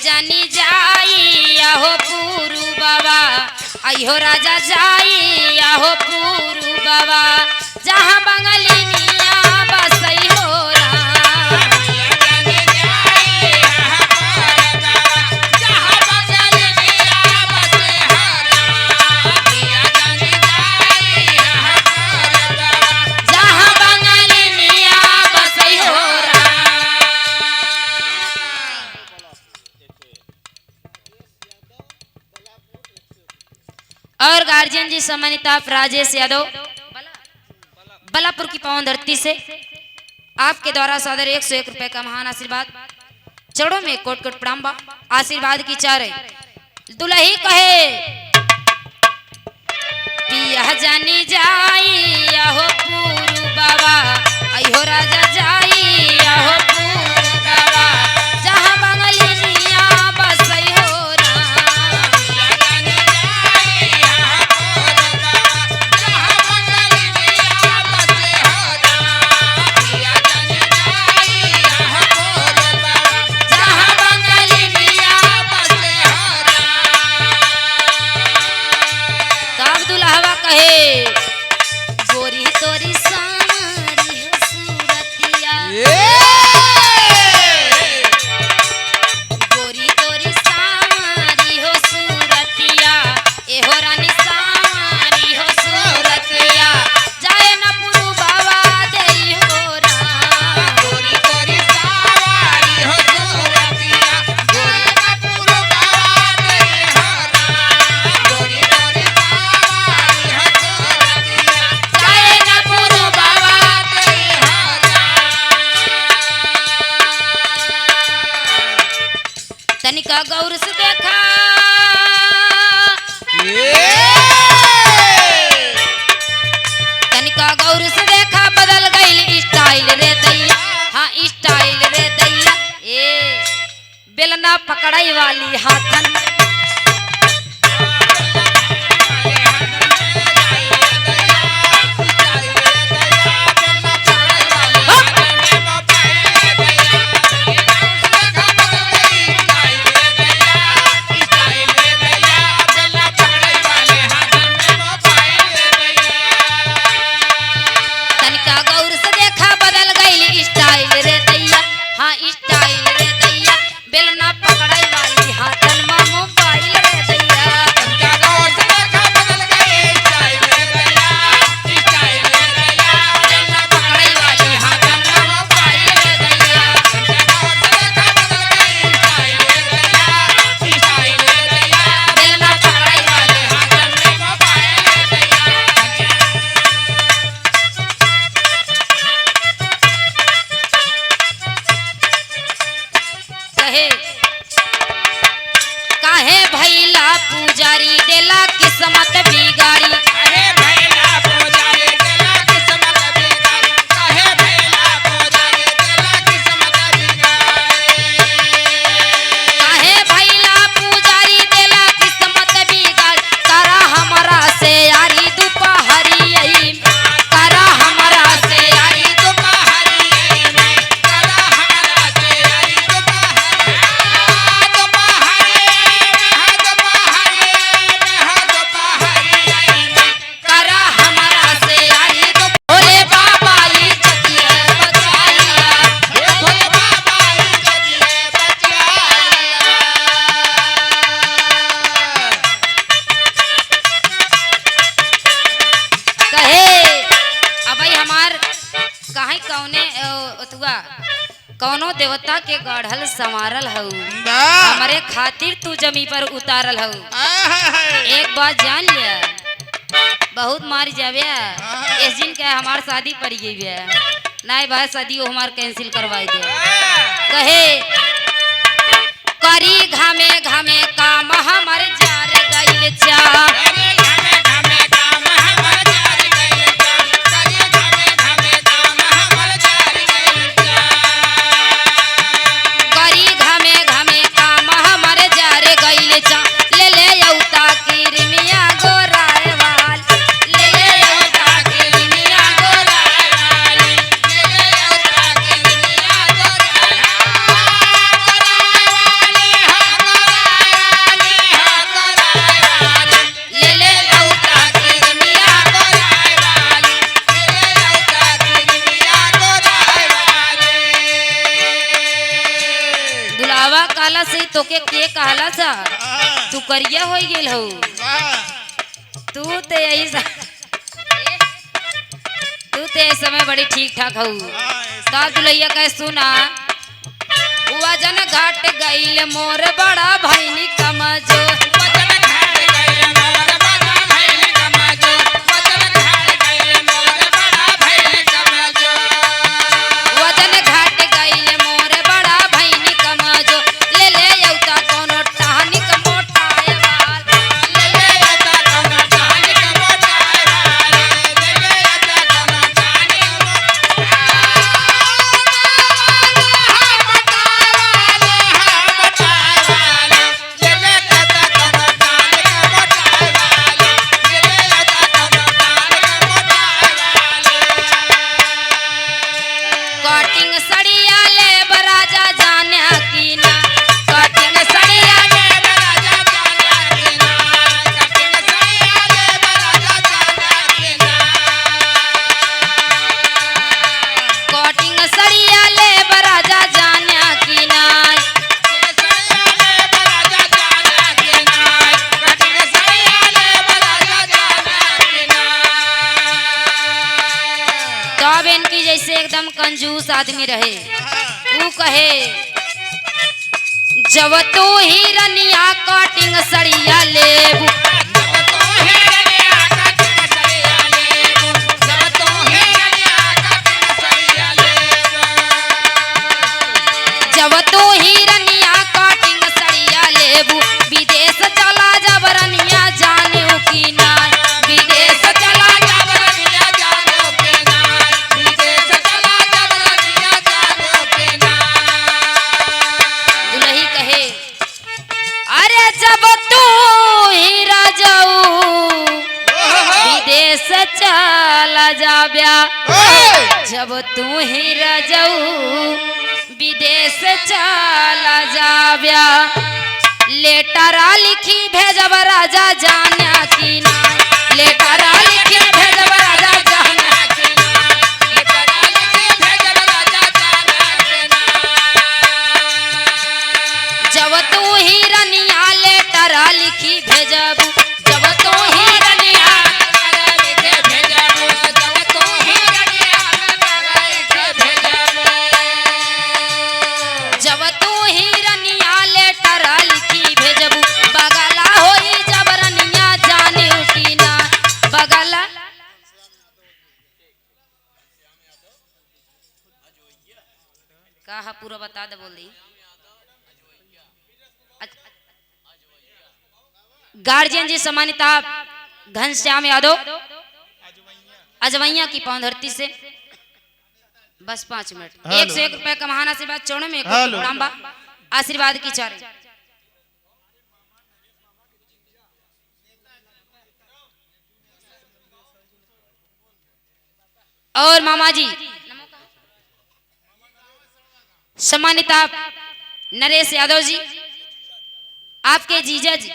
जानी जाई आहो पूरू बाबा आइहो राजा जाई आहो पूरू बाबा जहाँ बंगाली निया बसई हो और गार्जियन जी सम्मानित आप राजेश यादव बलापुर की पावन धरती से आपके द्वारा सादर 101 रुपए का महान आशीर्वाद चरणों में कोट कोट प्रणाम आशीर्वाद की चाह रहे दुल्ही कहे पिया जानी जाई आहो पूरू बाबा आइहो राजा जाई आहो पूरू बाबा जहाँ बंगली निया बसई हो गोरी तोरी सारी हो सूरतिया गोरी तोरी सारी हो सूरतिया एहो रानी सारी हो सूरतिया जाए ना पुरु बाबा देई हो गोरी तोरी सारी हो सूरतिया जाए ना पुरु बाबा देई हो गोरी तोरी सारी हो तनिका गौर से देखा तनिका गौर से देखा बदल गई स्टाइल रे दैया हाँ स्टाइल रे दैया ए बेलना पकड़ाई वाली हाथन काहे भैला पुजारी देला किस्मत बिगाड़ी काहे भैला पुजारी देला किस्मत बिगाड़ी काहे भैला पुजारी देला किस्मत बिगाड़ी काहे भैला पुजारी देला किस्मत बिगाड़ी करा हमरा से यारी दोपहरी करा हमरा से यारी दोपहरी करा हमरा से यारी कौनो देवता के गढ़ल संवारल हऊ हमारे खातिर तू जमी पर उतारल हऊ एक बात जान लिया बहुत मार जावे इस दिन क्या हमार शादी पड़ गई है नहीं भाई शादी वो हमार कैंसिल करवाई दे कहे करी घामे घामे काम हमारे जार गइल चा बाबा काला से तोके के कहला सा तू करिया हो गेल हो तू ते यही तू ते समय बड़ी ठीक ठाक हो का दुलैया कह सुना वजन घाट गईल मोर बड़ा भैनी कमजो जैसे एकदम कंजूस आदमी रहे वो कहे जब तू हिरनिया कटिंग सड़िया लेबू जब तू हिरनिया कटिंग सड़िया लेबू विदेश चला जबरनिया जाने की ना विदेश चला जबरनिया जाने की ना विदेश चला जबरनिया जाने की ना दुल्ही कहे अरे जब तू हीरा जाऊ विदेश चला जाब्या जब तू हीरा जाऊ विदेश चला जाब्या लेटरा लिखी भेजब राजा जाना की ना लेटरा लिखी भेजब राजा जाना की ना लेटरा लिखी भेजब राजा जाना की ना जब तू हिरनिया लेटरा लिखी भेजब जब तू हिरनिया लिखी भेजब जब तू हिरनिया लिखी भेजब जब तू हिरनिया लेटरा लिखी भेजबू बगला होई जबरनिया जाने की ना बगला कहा पूरा बता दे बोल दी गार्जियन जी सम्मानित घनश्याम यादव अजवैया की पांव धरती से बस 5 मिनट 1 से 1 रुपए का महान आशीर्वाद चौड़े में रामबा आशीर्वाद की चारे और मामा जी सम्मानित नरेश यादव जी आपके जीजा जी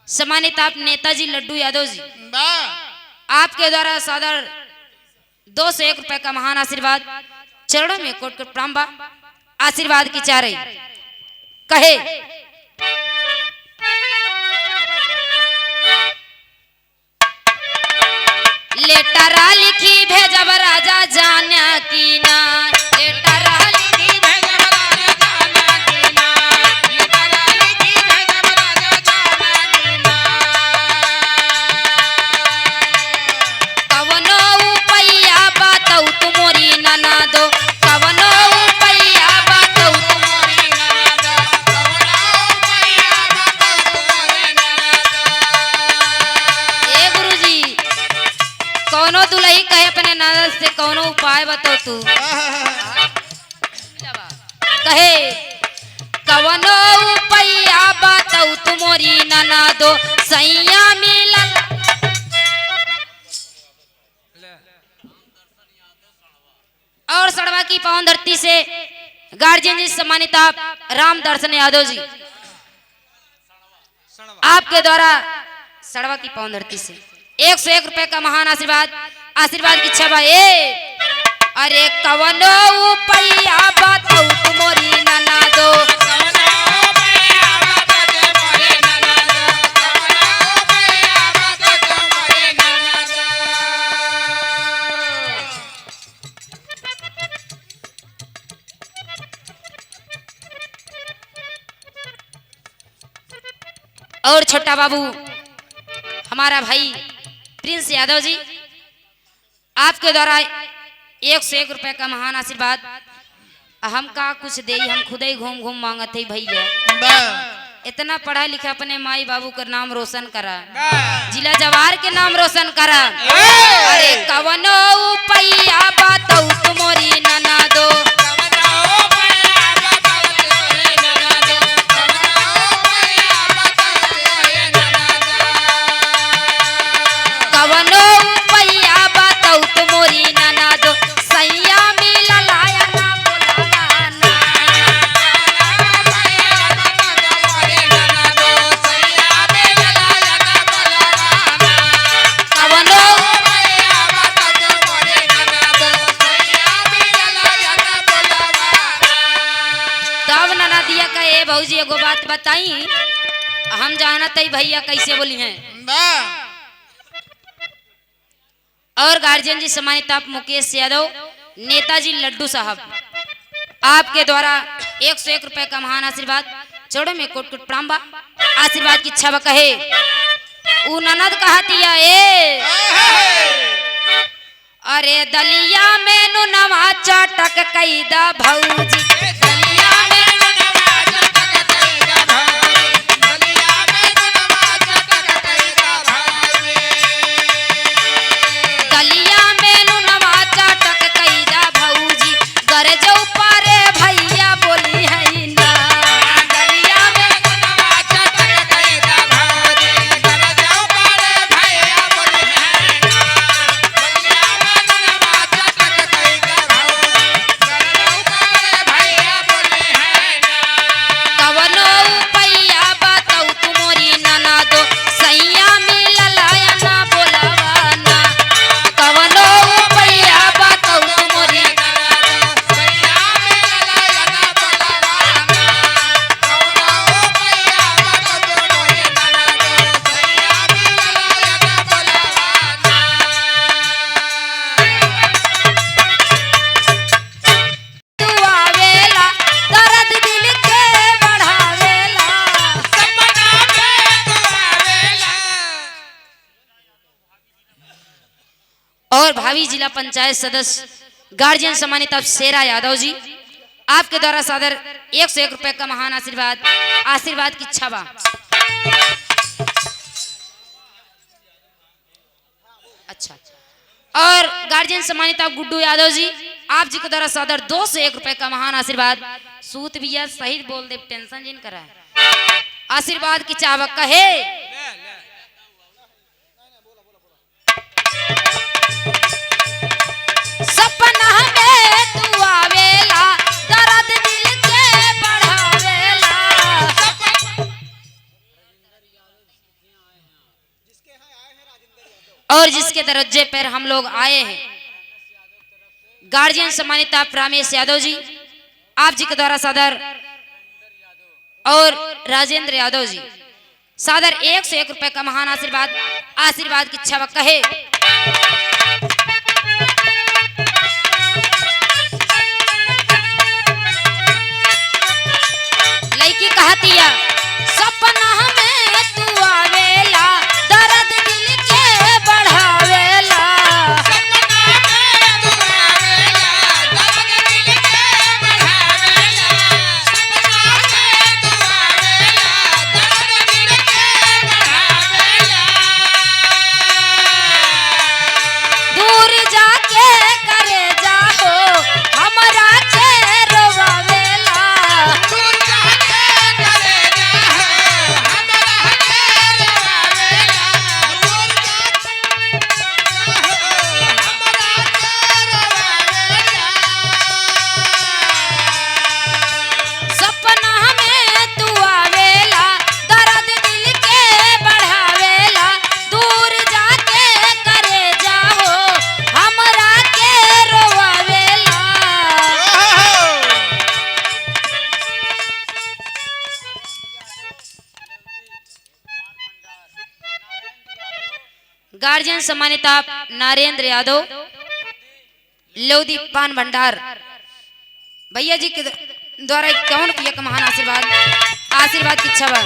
सम्मानित आप नेताजी लड्डू यादव जी आपके द्वारा सादर 2 से 1 रुपए का महान आशीर्वाद चरणों में कोट कोट प्रणाम बा आशीर्वाद की चाह रही कहे लेटरा लिखी भेजब राजा जाना की ना लेटरा लिखी भेजब राजा जाना की ना लेटरा लिखी भेजब राजा जाना की ना कवनो उपैया बातौ तुमोरी नना दो कवनो उपैया बातौ तुमोरी नना दो कवनो उपैया बातौ तुमोरी नना दो ए गुरुजी कौनो दुल्ही कहे अपने ननद से कौनो उपाय बताओ तू कहे कवनो उपाया बताओ तुमोरी नना दो सैया मिलन और सड़वा की पावन धरती से गार्जियन जी सम्मानित राम दर्शन यादव जी आपके द्वारा सड़वा की पावन धरती से 1 से 1 रुपए का महान आशीर्वाद की छबा अरे कवनो उपैया बताओ तुमोरी नना दो और छोटा बाबू हमारा भाई प्रिंस यादव जी, आपके द्वारा 101 रुपए का महान आशीर्वाद। हम का कुछ दे, हम खुद ही घूम घूम मांगत है भैया। इतना पढ़ा लिखा अपने माई बाबू का नाम रोशन करा, जिला जवार के नाम रोशन करा। अरे कवनो पैया बताऊ तुमोरी नना दो, कवनो पैया बताऊ तुमोरी नना दो, सैया मिला लाया ना बोलावाना। कवनो तब नना दिया का ए भौजी एगो बात बताई, हम जानत है भैया कैसे बोली हैं। और गार्जियन जी सम्मानित आप मुकेश यादव, नेताजी लड्डू साहब, आपके द्वारा 101 रुपए का महान आशीर्वाद। चौड़े में कोट कोट प्रणाम बा, आशीर्वाद की इच्छा बा कहे उ ननद कहतिया ए अरे दलिया में नु नवा चटक कैदा भौजी, दलिया में दलिया में नु नवा चटक कैदा भौजी, गर जो पारे भैया बोली है ना। दलिया में नु नवा चटक कैदा भौजी, गर जो पारे भैया बोली है ना। दलिया में नु नवा चटक कैदा भौजी, गर जो पारे भैया बोली है ना। कवनो पैया बताऊ तुमोरी नना दो, सैया मिला लाया ना बोलावाना। कवनो पैया बताऊ तुमोरी नना दो, सैया मिला लाया ना बोलावाना। कवनो पैया बताऊ तुमोरी नना दो, सैया मिला लाया ना बोलावाना। तू आवेला दर्द दिल के बढ़ावेला, सपना में तू आवेला। और भावी जिला पंचायत सदस्य गार्जियन सम्मानित आप शेरा यादव जी, आपके द्वारा सादर 101 रुपए का महान आशीर्वाद। आशीर्वाद की इच्छा बा। अच्छा, और गार्जियन सम्मानित आप गुड्डू यादव जी, आप जी के द्वारा सादर 201 रुपए का महान आशीर्वाद। सूत बिया सही बोल दे, टेंशन जिन करा। आशीर्वाद की चावक कहे सपना में तू आवेला, दर्द दिल के बढ़ावेला। और जिसके दरज्जे पर हम लोग आए हैं, गार्जियन सम्मानित आप रामेश यादव जी, आप जी के द्वारा सादर, और राजेंद्र यादव जी सादर 101 रुपए का महान आशीर्वाद। आशीर्वाद की इच्छा कहे लड़की कहतिया सपना में तू आवेला, दर्द दिल के बढ़ावेला। सपना में तू आवेला, दर्द दिल के बढ़ावेला। सपना में तू आवेला, दर्द दिल के बढ़ावेला। दूर जाके करे जाओ हमरा के रोवावेला। दूर जाके करे जाओ हमरा के रोवावेला। दूर जाके जाओ हमरा के रोवावेला। सपना में तू आवेला, दर्द दिल के बढ़ावेला। दूर जाके करे जाओ हमरा के रोवावेला। गार्जियन सम्मानित आप नरेंद्र यादव, लोधी पान भंडार, भैया जी के द्वारा 51 रुपये का महान आशीर्वाद। आशीर्वाद की इच्छा बा।